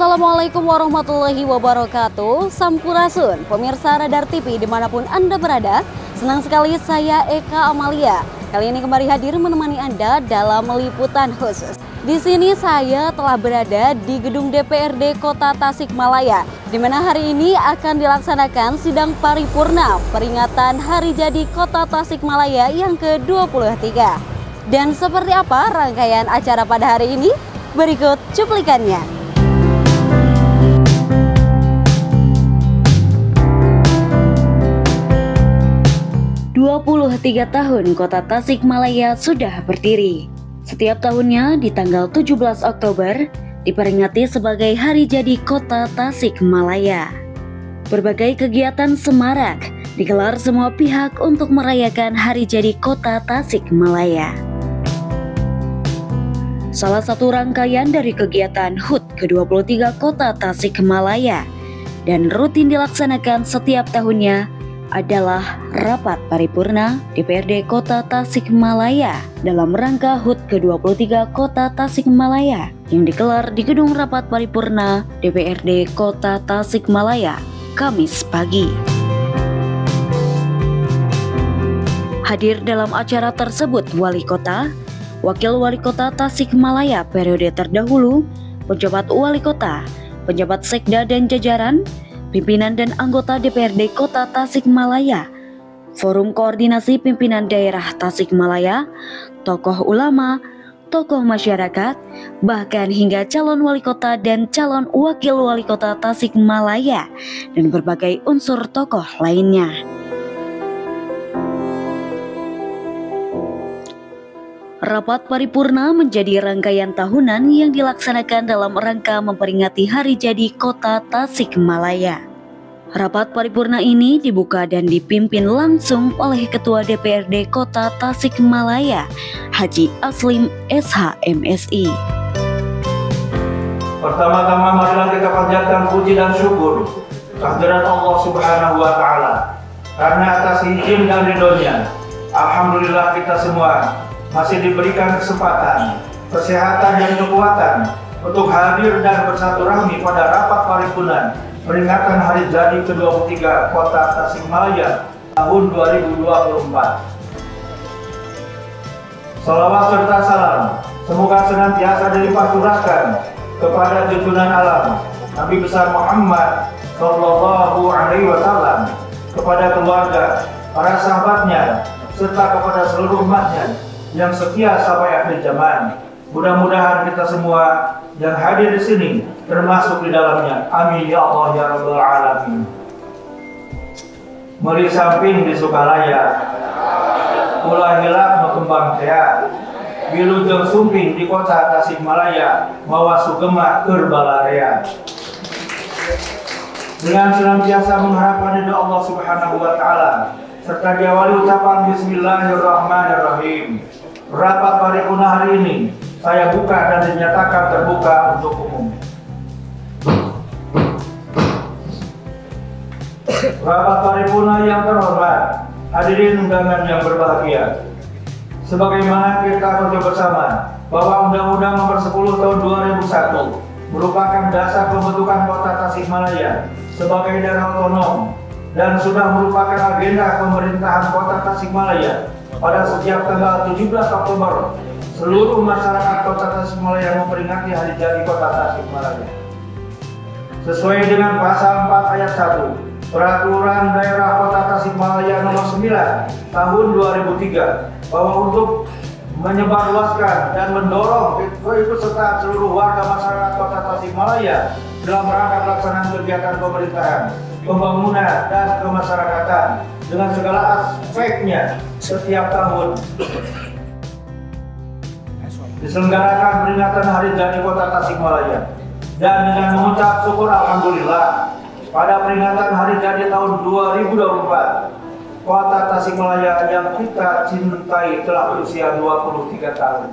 Assalamualaikum warahmatullahi wabarakatuh. Sampurasun, pemirsa Radar TV dimanapun Anda berada. Senang sekali saya Eka Amalia. Kali ini kembali hadir menemani Anda dalam liputan khusus. Di sini saya telah berada di gedung DPRD Kota Tasikmalaya, di mana hari ini akan dilaksanakan sidang paripurna peringatan Hari Jadi Kota Tasikmalaya yang ke-23. Dan seperti apa rangkaian acara pada hari ini? Berikut cuplikannya. 23 tahun Kota Tasikmalaya sudah berdiri. Setiap tahunnya di tanggal 17 Oktober diperingati sebagai Hari Jadi Kota Tasikmalaya. Berbagai kegiatan semarak digelar semua pihak untuk merayakan Hari Jadi Kota Tasikmalaya. Salah satu rangkaian dari kegiatan HUT ke-23 Kota Tasikmalaya dan rutin dilaksanakan setiap tahunnya adalah rapat paripurna DPRD Kota Tasikmalaya dalam rangka HUT ke-23 Kota Tasikmalaya yang digelar di Gedung Rapat Paripurna DPRD Kota Tasikmalaya Kamis pagi. Hadir dalam acara tersebut Wali Kota, Wakil Wali Kota Tasikmalaya periode terdahulu, penjabat Wali Kota, penjabat Sekda dan jajaran, pimpinan dan anggota DPRD Kota Tasikmalaya, Forum Koordinasi Pimpinan Daerah Tasikmalaya, tokoh ulama, tokoh masyarakat, bahkan hingga calon wali kota dan calon wakil wali kota Tasikmalaya, dan berbagai unsur tokoh lainnya. Rapat paripurna menjadi rangkaian tahunan yang dilaksanakan dalam rangka memperingati Hari Jadi Kota Tasikmalaya. Rapat paripurna ini dibuka dan dipimpin langsung oleh Ketua DPRD Kota Tasikmalaya, Haji Aslim SH MSI. Pertama-tama marilah kita panjatkan puji dan syukur kehadirat Allah Subhanahu wa Ta'ala, karena atas izin dan ridhonya, alhamdulillah kita semua masih diberikan kesempatan, kesehatan dan kekuatan untuk hadir dan bersilaturahmi pada rapat paripurna peringatan Hari Jadi ke-23 Kota Tasikmalaya tahun 2024. Salawat serta salam semoga senantiasa dilimpah curahkan kepada junjungan alam Nabi besar Muhammad Sallallahu Alaihi Wasallam, kepada keluarga, para sahabatnya, serta kepada seluruh umatnya yang setia sampai akhir zaman. Mudah-mudahan kita semua yang hadir di sini termasuk di dalamnya. Amin ya Allah ya Rabbal Alamin. Meri samping di Sukalaya, ulah hilap mekembang tea, bilujeng sumping di Kota Tasikmalaya, mawa sugema keur balarea. Dengan senantiasa mengharapkan ridho Allah Subhanahu wa Ta'ala, serta diawali ucapan Bismillahirrahmanirrahim. Rapat paripurna hari ini saya buka dan dinyatakan terbuka untuk umum. Rapat paripurna yang terhormat, hadirin undangan yang berbahagia. Sebagaimana kita ketahui bersama bahwa Undang-Undang Nomor 10 Tahun 2001 merupakan dasar pembentukan Kota Tasikmalaya sebagai daerah otonom dan sudah merupakan agenda pemerintahan Kota Tasikmalaya. Pada setiap tanggal 17 Oktober, seluruh masyarakat Kota Tasikmalaya memperingati Hari Jadi Kota Tasikmalaya. Sesuai dengan Pasal 4 Ayat 1 Peraturan Daerah Kota Tasikmalaya Nomor 9 Tahun 2003, bahwa untuk menyebarluaskan dan mendorong keikutsertaan seluruh warga masyarakat Kota Tasikmalaya dalam rangka pelaksanaan kegiatan pemerintahan, pembangunan, dan kemasyarakatan dengan segala aspeknya setiap tahun diselenggarakan peringatan Hari Jadi Kota Tasikmalaya. Dan dengan mengucap syukur alhamdulillah, pada peringatan Hari Jadi tahun 2024, Kota Tasikmalaya yang kita cintai telah berusia 23 tahun.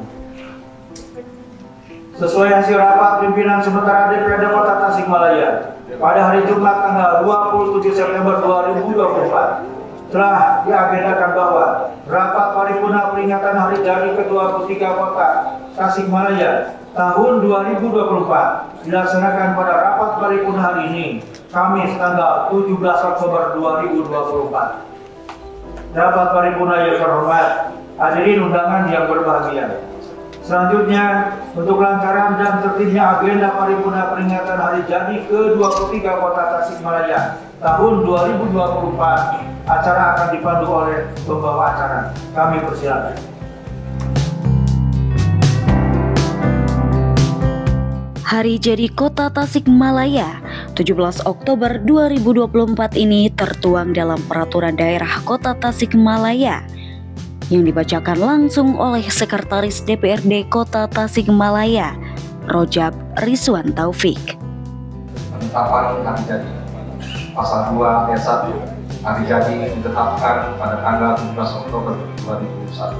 Sesuai hasil rapat pimpinan sementara DPRD Kota Tasikmalaya pada hari Jumat tanggal 27 September 2024, telah diagendakan bahwa rapat paripurna peringatan Hari Jadi ke-23 Kota Tasikmalaya tahun 2024 dilaksanakan pada rapat paripurna hari ini, Kamis tanggal 17 Oktober 2024. Rapat paripurna yang terhormat, hadirin undangan yang berbahagia. Selanjutnya, untuk kelancaran dan tertibnya agenda paripurna peringatan Hari Jadi ke-23 Kota Tasikmalaya tahun 2024, acara akan dipandu oleh pembawa acara. Kami persilakan. Hari Jadi Kota Tasikmalaya 17 Oktober 2024 ini tertuang dalam Peraturan Daerah Kota Tasikmalaya yang dibacakan langsung oleh Sekretaris DPRD Kota Tasikmalaya, Rojab Rizwan Taufik. Penetapan Hari Jadi. Pasal 2 ayat 1. Hari Jadi ditetapkan pada tanggal 17 Oktober 2021.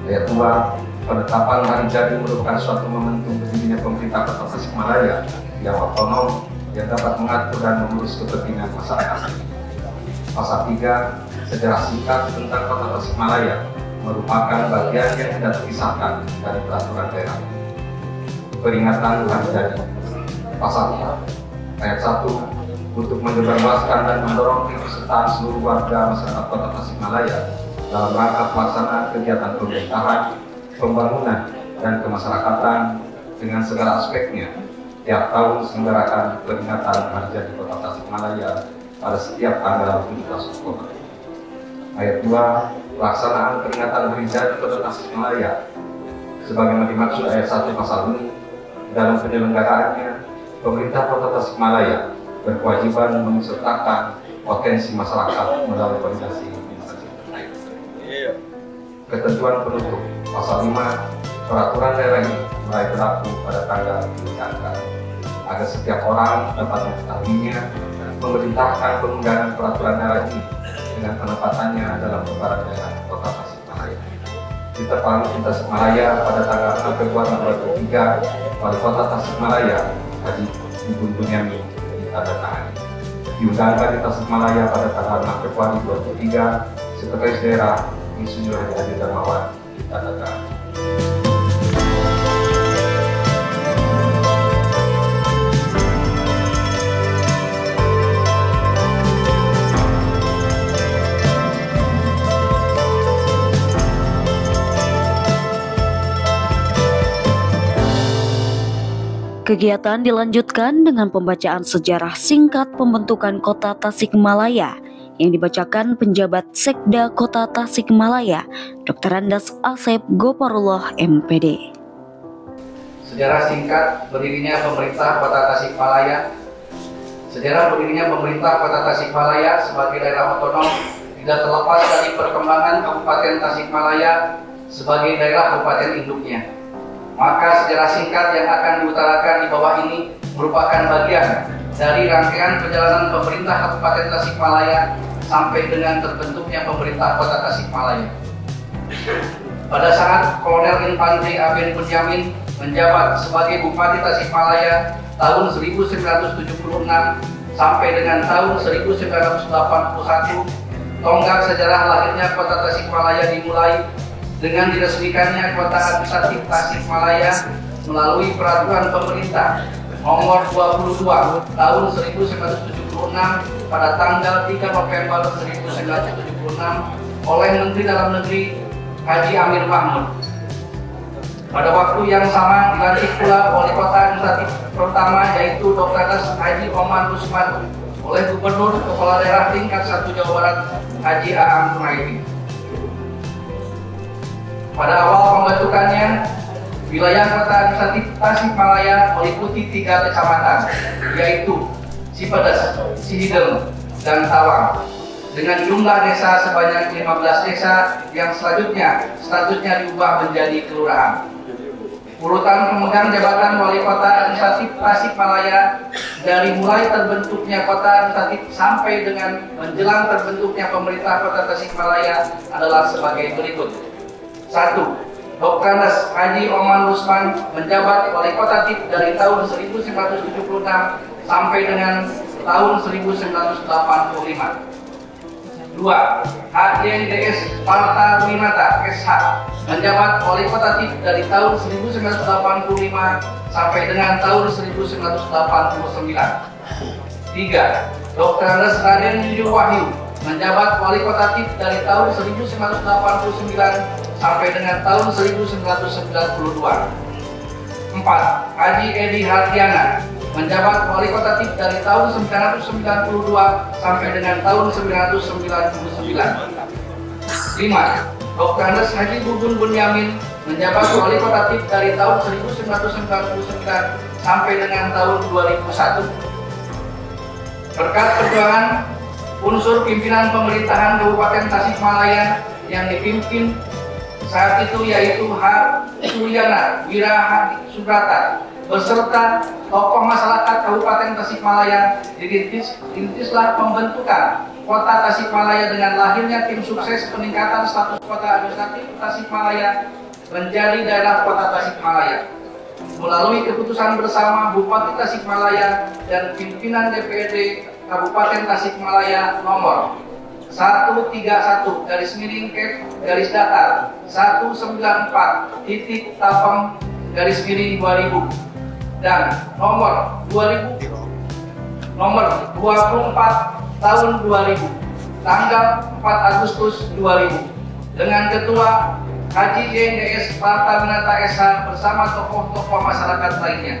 Ayat 2. Penetapan Hari Jadi merupakan suatu momentum berdirinya pemerintah Kota Tasikmalaya yang otonom yang dapat mengatur dan mengurus kepentingan masyarakat. Pasal 3. Sejarah singkat tentang Kota Tasikmalaya merupakan bagian yang tidak terpisahkan dari peraturan daerah. Peringatan Hari Jadi. Pasal 4 ayat 1. Untuk menyebarluaskan dan mendorong keikutsertaan seluruh warga masyarakat Kota Tasikmalaya dalam rangka pelaksanaan kegiatan pemerintahan, pembangunan, dan kemasyarakatan dengan segala aspeknya. Tiap tahun diselenggarakan peringatan Hari Jadi Kota Tasikmalaya pada setiap tanggal 17 Oktober. Ayat 2. Pelaksanaan peringatan Hari Jadi Kota Tasikmalaya sebagaimana dimaksud ayat 1 pasal ini. Dalam penyelenggaraannya, pemerintah Kota Tasikmalaya berkewajiban mengsertakan potensi masyarakat melalui koordinasi instansi terkait. Ketentuan penutup pasal 5. Peraturan daerah ini mulai berlaku pada tanggal diangkat agar setiap orang dapat mengetahuinya, memerintahkan penggunaan peraturan daerah ini dengan penempatannya dalam lembaran daerah Kota Tasikmalaya. Diterpadu di Tasikmalaya pada tanggal 6 Februari 2023, Wali Kota Tasikmalaya Haji Ibu Bunyamin ditandatangani. Diundangkan di Tasikmalaya pada tanggal 6 Februari 2023, Sekretaris Daerah Insinyur Haji Adi Darmawan ditandatangani. Kegiatan dilanjutkan dengan pembacaan sejarah singkat pembentukan Kota Tasikmalaya yang dibacakan penjabat Sekda Kota Tasikmalaya, Dr. Andas Asep Goparullah MPD. Sejarah singkat berdirinya pemerintah Kota Tasikmalaya. Sejarah berdirinya pemerintah Kota Tasikmalaya sebagai daerah otonom tidak terlepas dari perkembangan Kabupaten Tasikmalaya sebagai daerah kabupaten induknya. Maka sejarah singkat yang akan diutarakan di bawah ini merupakan bagian dari rangkaian perjalanan pemerintah Kabupaten Tasikmalaya sampai dengan terbentuknya pemerintah Kota Tasikmalaya. Pada saat Kolonel Infantri Aben Bunyamin menjabat sebagai Bupati Tasikmalaya tahun 1976 sampai dengan tahun 1981, tonggak sejarah lahirnya Kota Tasikmalaya dimulai dengan diresmikannya Kota Administratif Tasikmalaya melalui Peraturan Pemerintah Nomor 22 Tahun 1976 pada tanggal 3 November 1976 oleh Menteri Dalam Negeri Haji Amir Mahmud. Pada waktu yang sama dilantik pula Wali Kota Administratif pertama yaitu Dr. Haji Oman Rusman oleh Gubernur Kepala Daerah tingkat 1 Jawa Barat Haji Aam Kunaidi. Pada awal pembentukannya, wilayah Kota Administratif Tasikmalaya meliputi 3 kecamatan, yaitu Cipedes, Cihideng, dan Tawang, dengan jumlah desa sebanyak 15 desa yang selanjutnya statusnya diubah menjadi kelurahan. Urutan pemegang jabatan Wali Kota Administratif Tasikmalaya dari mulai terbentuknya Kota Administratif sampai dengan menjelang terbentuknya pemerintah Kota Tasikmalaya adalah sebagai berikut. 1. Dr. Haji Oman Rusman menjabat Wali Kota TIP dari tahun 1976 sampai dengan tahun 1985. 2. 2. HJDS Parta Winata SH menjabat Wali Kota TIP dari tahun 1985 sampai dengan tahun 1989. 3. Dr. Andes Raden Jujur Wahyu menjabat Wali Kota TIP dari tahun 1989 sampai dengan tahun 1992. 4. Haji Edi Hardiana menjabat Wali Kota TIP dari tahun 1992 sampai dengan tahun 1999. 5. Dr. Andes Haji Gugum Bunyamin menjabat Wali Kota TIP dari tahun 1999 sampai dengan tahun 2001. Berkat perjuangan unsur pimpinan pemerintahan Kabupaten Tasikmalaya yang dipimpin saat itu yaitu H. Suryana Wira Subrata beserta tokoh masyarakat Kabupaten Tasikmalaya, dirintislah pembentukan Kota Tasikmalaya dengan lahirnya tim sukses peningkatan status kota administratif Tasikmalaya menjadi daerah Kota Tasikmalaya. Melalui keputusan bersama Bupati Tasikmalaya dan pimpinan DPRD Kabupaten Tasikmalaya nomor 134-194-Tapang-2000 dan nomor 24 tahun 2000 tanggal 4 Agustus 2000 dengan Ketua Haji JNDS Parta Winata SH bersama tokoh-tokoh masyarakat lainnya.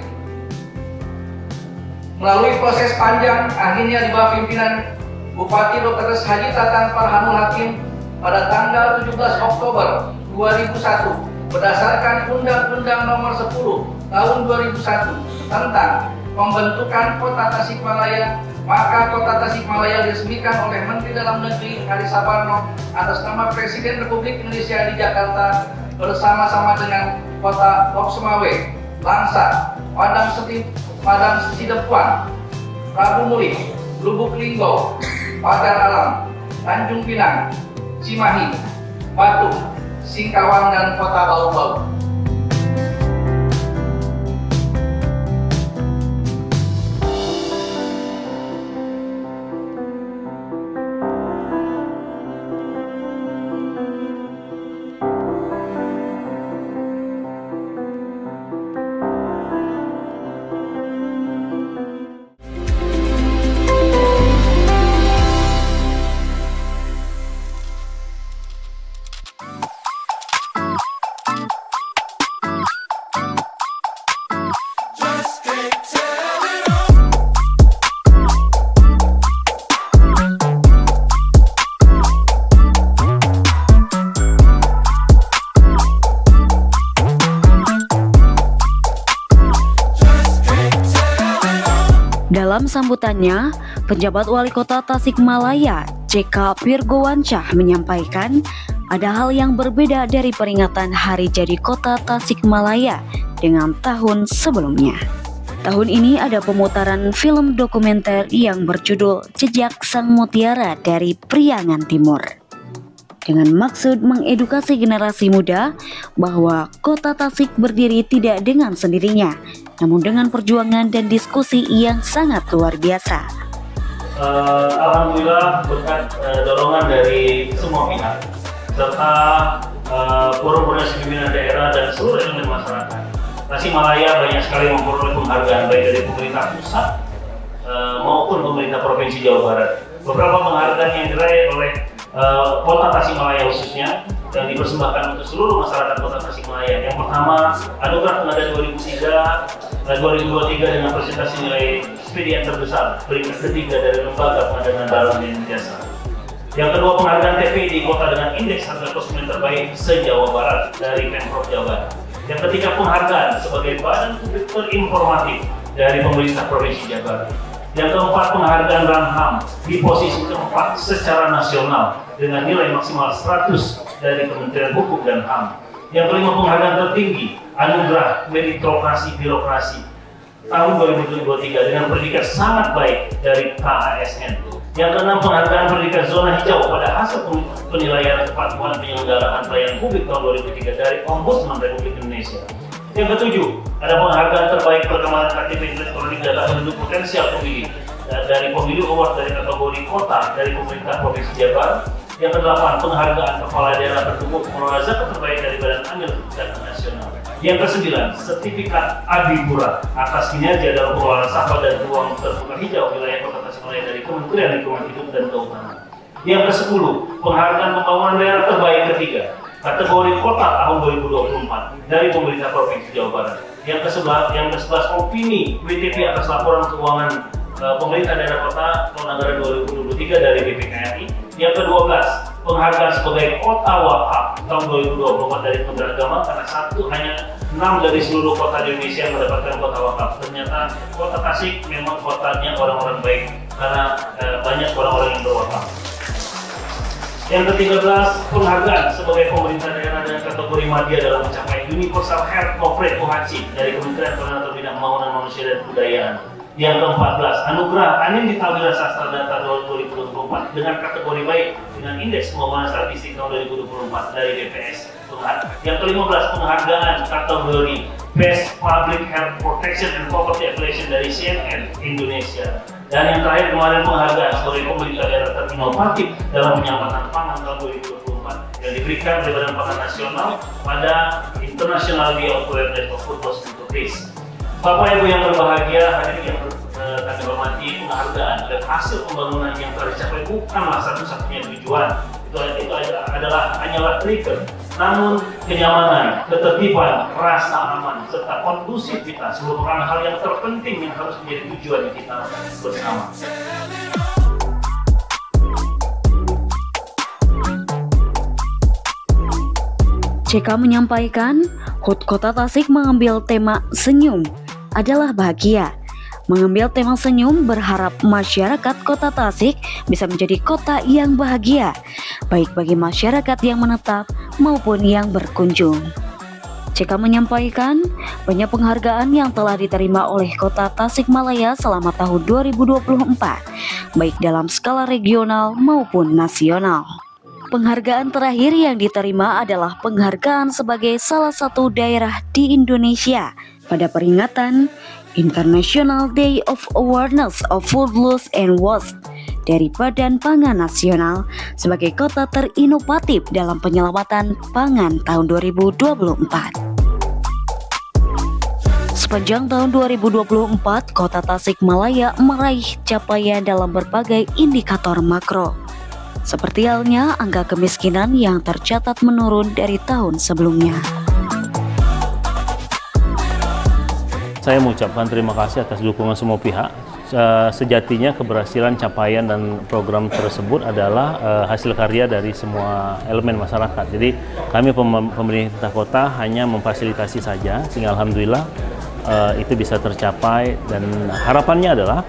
Melalui proses panjang, akhirnya di bawah pimpinan Bupati Dr. Haji Tatang Farhanul Hakim pada tanggal 17 Oktober 2001 berdasarkan Undang-Undang Nomor 10 Tahun 2001 tentang pembentukan Kota Tasikmalaya, maka Kota Tasikmalaya diresmikan oleh Menteri Dalam Negeri Hari Saparno atas nama Presiden Republik Indonesia di Jakarta bersama-sama dengan Kota Lok Sumawe, Langsa, Padang Sidempuan, Prabu Mulih, Lubuk Linggau, Pagar Alam, Tanjung Pinang, Cimahi, Batu, Singkawang, dan Kota Bau-Bau. Dalam sambutannya, penjabat Wali Kota Tasikmalaya, JK Pirgowansyah menyampaikan ada hal yang berbeda dari peringatan Hari Jadi Kota Tasikmalaya dengan tahun sebelumnya. Tahun ini ada pemutaran film dokumenter yang berjudul Jejak Sang Mutiara dari Priangan Timur, dengan maksud mengedukasi generasi muda bahwa Kota Tasik berdiri tidak dengan sendirinya, namun dengan perjuangan dan diskusi yang sangat luar biasa. Alhamdulillah berkat dorongan dari semua pihak serta forum koordinasi pimpinan daerah dan seluruh elemen masyarakat, Tasikmalaya banyak sekali memperoleh penghargaan baik dari pemerintah pusat maupun pemerintah provinsi Jawa Barat. Beberapa penghargaan yang diraih oleh Kota Tasikmalaya khususnya yang dipersembahkan untuk seluruh masyarakat Kota Tasikmalaya. Yang pertama, Anugerah Tengada 2023 dengan presentasi nilai expedient terbesar, peringkat ketiga dari Lembaga Pengadaan Barang dan Jasa. Yang kedua, penghargaan TPI di kota dengan indeks harga konsumen terbaik se-Jawa Barat dari Pemprov Jawa Barat. Yang ketiga, penghargaan sebagai badan publik terinformatif dari pemerintah Provinsi Jawa Barat. Yang keempat, penghargaan RAM-HAM di posisi keempat secara nasional dengan nilai maksimal 100 dari Kementerian Hukum dan HAM. Yang kelima, penghargaan tertinggi Anugerah Meritokrasi Birokrasi tahun 2023 dengan predikat sangat baik dari KASN. Yang keenam, penghargaan predikat zona hijau pada hasil penilaian kepatuhan penyelenggaraan pelayanan publik tahun 2003 dari Ombudsman Republik Indonesia. Yang ketujuh, ada penghargaan terbaik perkembangan KTP elektronik data penduduk potensial pemilih dari pemilu award dari kategori kota dari pemerintah Provinsi Jabar. Yang ke-8, penghargaan kepala daerah bertumbuh pengelola zakat terbaik dari Badan Amil Zakat Nasional. Yang ke-9, sertifikat Adibura atas kinerja dalam pengelolaan sampah dan ruang terbuka hijau wilayah Kota Tasikmalaya dari Kementerian Lingkungan Hidup dan Kehutanan. Yang ke-10, penghargaan pembangunan daerah terbaik ketiga kategori kota tahun 2024 dari pemerintah Provinsi Jawa Barat. Yang ke-11, opini WTP atas laporan keuangan pemerintah daerah kota tahun anggaran 2023 dari BPKRI. Yang ke-12, penghargaan sebagai kota wakaf tahun 2024 dari Kementerian Agama karena hanya 6 dari seluruh kota di Indonesia yang mendapatkan kota wakaf. Ternyata kota Tasik memang kotanya orang-orang baik karena banyak orang-orang yang berwakaf. Yang ke-13, penghargaan sebagai pemerintah daerah dan kategori media dalam mencapai Universal Health Coverage (UHC) dari Kementerian Koordinator Bidang Pembangunan Manusia dan Kebudayaan. Yang ke-14, anugerah Anindita Wira Sastra Data 2024 dengan kategori baik dengan indeks pembangunan statistik tahun 2024 dari BPS. Yang ke-15, penghargaan kategori Best Public Health Protection and Poverty Affiliation dari CNN Indonesia. Dan yang terakhir kemarin penghargaan sebagai pemerintah daerah terinovatif dalam penyelamatan pangan tahun 2024 yang diberikan oleh Badan Pangan Nasional pada International Day of Awareness of Food Security. Bapak Ibu yang berbahagia, hadirin yang kami hormati, penghargaan dan hasil pembangunan yang telah dicapai bukanlah satu-satunya tujuan. Itu hanyalah trigger. Namun kenyamanan, ketertiban, rasa aman, serta kondusivitas merupakan hal yang terpenting yang harus menjadi tujuan kita bersama. CK menyampaikan, HUT Kota Tasik mengambil tema senyum adalah bahagia. Mengambil tema senyum berharap masyarakat Kota Tasik bisa menjadi kota yang bahagia, baik bagi masyarakat yang menetap maupun yang berkunjung. CK menyampaikan banyak penghargaan yang telah diterima oleh Kota Tasikmalaya selama tahun 2024, baik dalam skala regional maupun nasional. Penghargaan terakhir yang diterima adalah penghargaan sebagai salah satu daerah di Indonesia pada peringatan International Day of Awareness of Food Loss and Waste dari Badan Pangan Nasional sebagai kota terinovatif dalam penyelamatan pangan tahun 2024. Sepanjang tahun 2024, Kota Tasikmalaya meraih capaian dalam berbagai indikator makro. Seperti halnya angka kemiskinan yang tercatat menurun dari tahun sebelumnya. Saya mengucapkan terima kasih atas dukungan semua pihak. Sejatinya keberhasilan capaian dan program tersebut adalah hasil karya dari semua elemen masyarakat. Jadi kami pemerintah kota hanya memfasilitasi saja, sehingga alhamdulillah itu bisa tercapai, dan harapannya adalah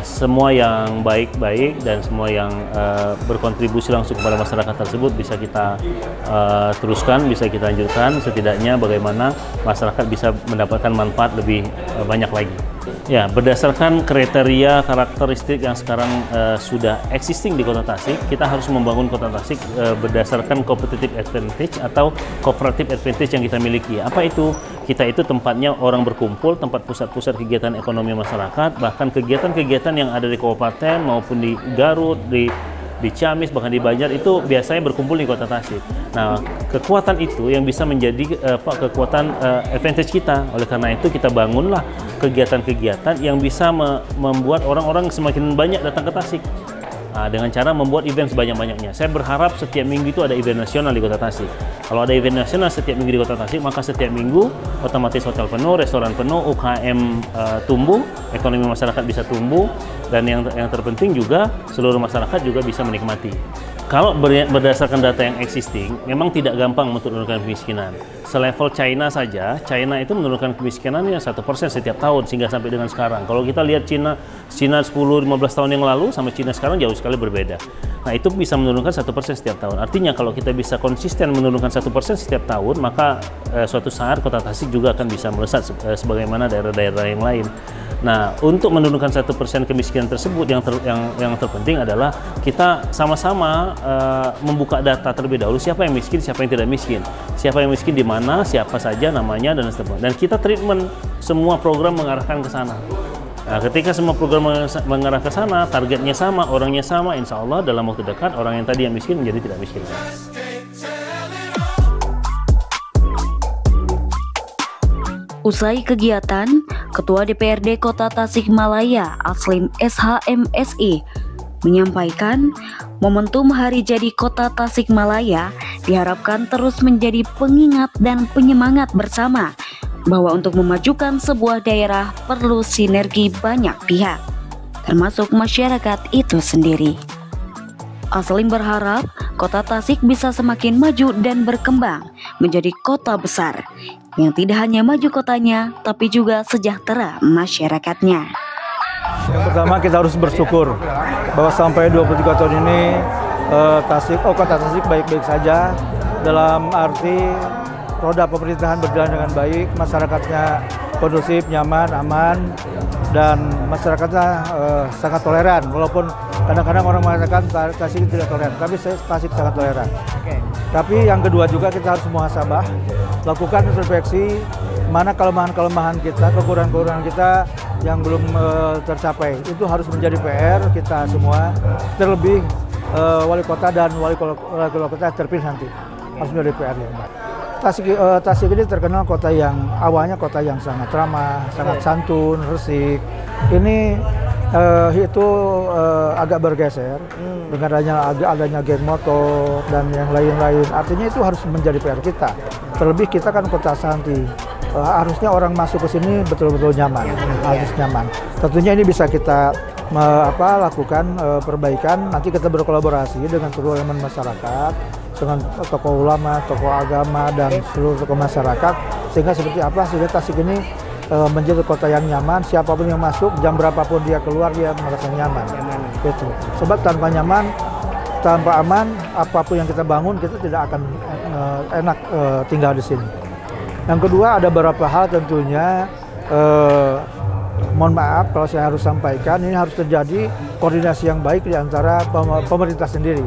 semua yang baik-baik dan semua yang berkontribusi langsung kepada masyarakat tersebut bisa kita teruskan, bisa kita lanjutkan, setidaknya bagaimana masyarakat bisa mendapatkan manfaat lebih banyak lagi. Ya, berdasarkan kriteria karakteristik yang sekarang sudah existing di Kota Tasik, kita harus membangun Kota Tasik berdasarkan competitive advantage atau cooperative advantage yang kita miliki. Apa itu? Kita itu tempatnya orang berkumpul, tempat pusat-pusat kegiatan ekonomi masyarakat, bahkan kegiatan-kegiatan yang ada di kabupaten maupun di Garut, di Ciamis, bahkan di Banjar, itu biasanya berkumpul di Kota Tasik. Nah, kekuatan itu yang bisa menjadi kekuatan advantage kita. Oleh karena itu kita bangunlah kegiatan-kegiatan yang bisa membuat orang-orang semakin banyak datang ke Tasik. Nah, dengan cara membuat event sebanyak-banyaknya. Saya berharap setiap minggu itu ada event nasional di Kota Tasik. Kalau ada event nasional setiap minggu di Kota Tasik, maka setiap minggu otomatis hotel penuh, restoran penuh, UKM tumbuh, ekonomi masyarakat bisa tumbuh, dan yang terpenting juga seluruh masyarakat juga bisa menikmati. Kalau berdasarkan data yang existing, memang tidak gampang menurunkan kemiskinan. Selevel China saja, China itu menurunkan kemiskinannya 1% setiap tahun sehingga sampai dengan sekarang. Kalau kita lihat China 10-15 tahun yang lalu sama China sekarang jauh sekali berbeda. Nah, itu bisa menurunkan 1% setiap tahun. Artinya kalau kita bisa konsisten menurunkan 1% setiap tahun, maka suatu saat Kota Tasik juga akan bisa melesat sebagaimana daerah-daerah yang lain. Nah, untuk menurunkan 1% kemiskinan tersebut, yang terpenting adalah kita sama-sama membuka data terlebih dahulu, siapa yang miskin, siapa yang tidak miskin, siapa yang miskin di mana, siapa saja namanya, dan seterusnya. Dan kita treatment semua program mengarahkan ke sana. Nah, ketika semua program mengarah ke sana, targetnya sama, orangnya sama, insya Allah dalam waktu dekat orang yang tadi yang miskin menjadi tidak miskin. Usai kegiatan, Ketua DPRD Kota Tasikmalaya Aslim SHMSI menyampaikan momentum Hari Jadi Kota Tasikmalaya diharapkan terus menjadi pengingat dan penyemangat bersama bahwa untuk memajukan sebuah daerah perlu sinergi banyak pihak, termasuk masyarakat itu sendiri. Aslim berharap Kota Tasik bisa semakin maju dan berkembang menjadi kota besar yang tidak hanya maju kotanya tapi juga sejahtera masyarakatnya. Yang pertama kita harus bersyukur bahwa sampai 23 tahun ini Kota Tasik baik-baik saja, dalam arti roda pemerintahan berjalan dengan baik, masyarakatnya kondusif, nyaman, aman, dan masyarakatnya sangat toleran. Walaupun kadang-kadang orang mengatakan Tasik tidak toleran, tapi Tasik sangat toleran. Tapi yang kedua juga kita harus muhasabah, lakukan introspeksi mana kelemahan-kelemahan kita, kekurangan-kekurangan kita yang belum tercapai. Itu harus menjadi PR kita semua, terlebih wali kota dan wali kota terpilih nanti harus menjadi PR yang baik. Tasik ini terkenal kota yang awalnya kota yang sangat ramah, sangat santun, resik. Ini itu agak bergeser dengan adanya geng motor dan yang lain-lain. Artinya itu harus menjadi PR kita. Terlebih kita kan kota santai. Harusnya orang masuk ke sini betul-betul nyaman, harus nyaman. Tentunya ini bisa kita lakukan perbaikan. Nanti kita berkolaborasi dengan seluruh elemen masyarakat, dengan tokoh ulama, tokoh agama, dan seluruh tokoh masyarakat, sehingga seperti apa sehingga Tasik ini menjadi kota yang nyaman. Siapapun yang masuk, jam berapapun dia keluar, dia merasa nyaman. Gitu. Sebab tanpa nyaman, tanpa aman, apapun yang kita bangun kita tidak akan enak tinggal di sini. Yang kedua, ada beberapa hal tentunya mohon maaf kalau saya harus sampaikan, ini harus terjadi koordinasi yang baik di antara pemerintah sendiri.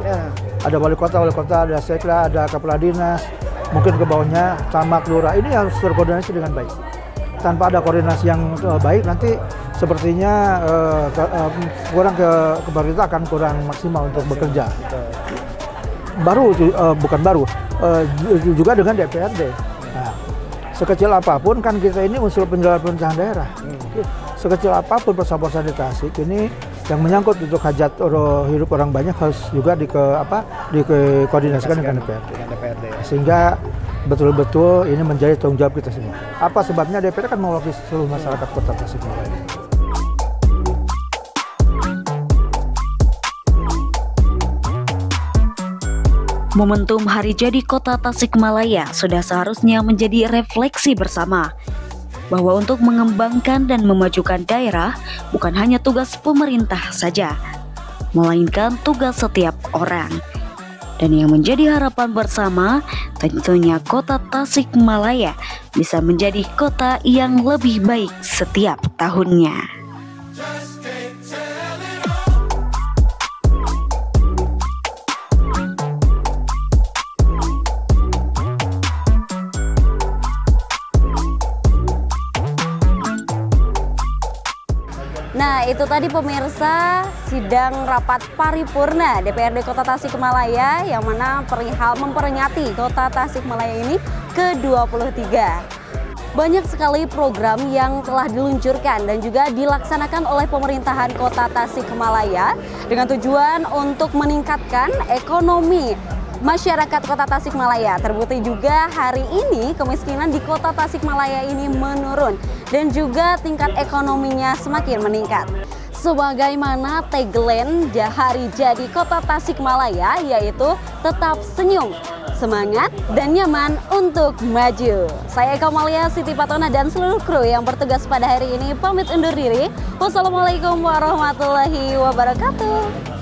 Ada wali kota, ada sekda, ada kepala dinas, mungkin ke bawahnya camat, lurah. Ini harus berkoordinasi dengan baik. Tanpa ada koordinasi yang baik, nanti sepertinya pemerintah akan kurang maksimal untuk bekerja. Juga dengan DPRD. Nah, sekecil apapun kan kita ini unsur penyelenggara pemerintahan daerah. Sekecil apapun persoalan di Tasik ini yang menyangkut untuk hajat hidup orang banyak harus juga dikoordinasikan dengan DPRD. Sehingga betul-betul ini menjadi tanggung jawab kita semua. Apa sebabnya? DPRD kan mewakili seluruh masyarakat Kota Tasikmalaya. Momentum Hari Jadi Kota Tasikmalaya sudah seharusnya menjadi refleksi bersama bahwa untuk mengembangkan dan memajukan daerah bukan hanya tugas pemerintah saja, melainkan tugas setiap orang. Dan yang menjadi harapan bersama tentunya Kota Tasikmalaya bisa menjadi kota yang lebih baik setiap tahunnya. Nah, itu tadi pemirsa sidang rapat paripurna DPRD Kota Tasikmalaya yang mana perihal memperingati Kota Tasikmalaya ini ke-23. Banyak sekali program yang telah diluncurkan dan juga dilaksanakan oleh pemerintahan Kota Tasikmalaya dengan tujuan untuk meningkatkan ekonomi masyarakat Kota Tasikmalaya. Terbukti juga hari ini kemiskinan di Kota Tasikmalaya ini menurun dan juga tingkat ekonominya semakin meningkat. Sebagaimana tagline Hari Jadi Kota Tasikmalaya, yaitu tetap senyum, semangat, dan nyaman untuk maju. Saya Eka Amalia, Siti Patona, dan seluruh kru yang bertugas pada hari ini pamit undur diri. Wassalamualaikum warahmatullahi wabarakatuh.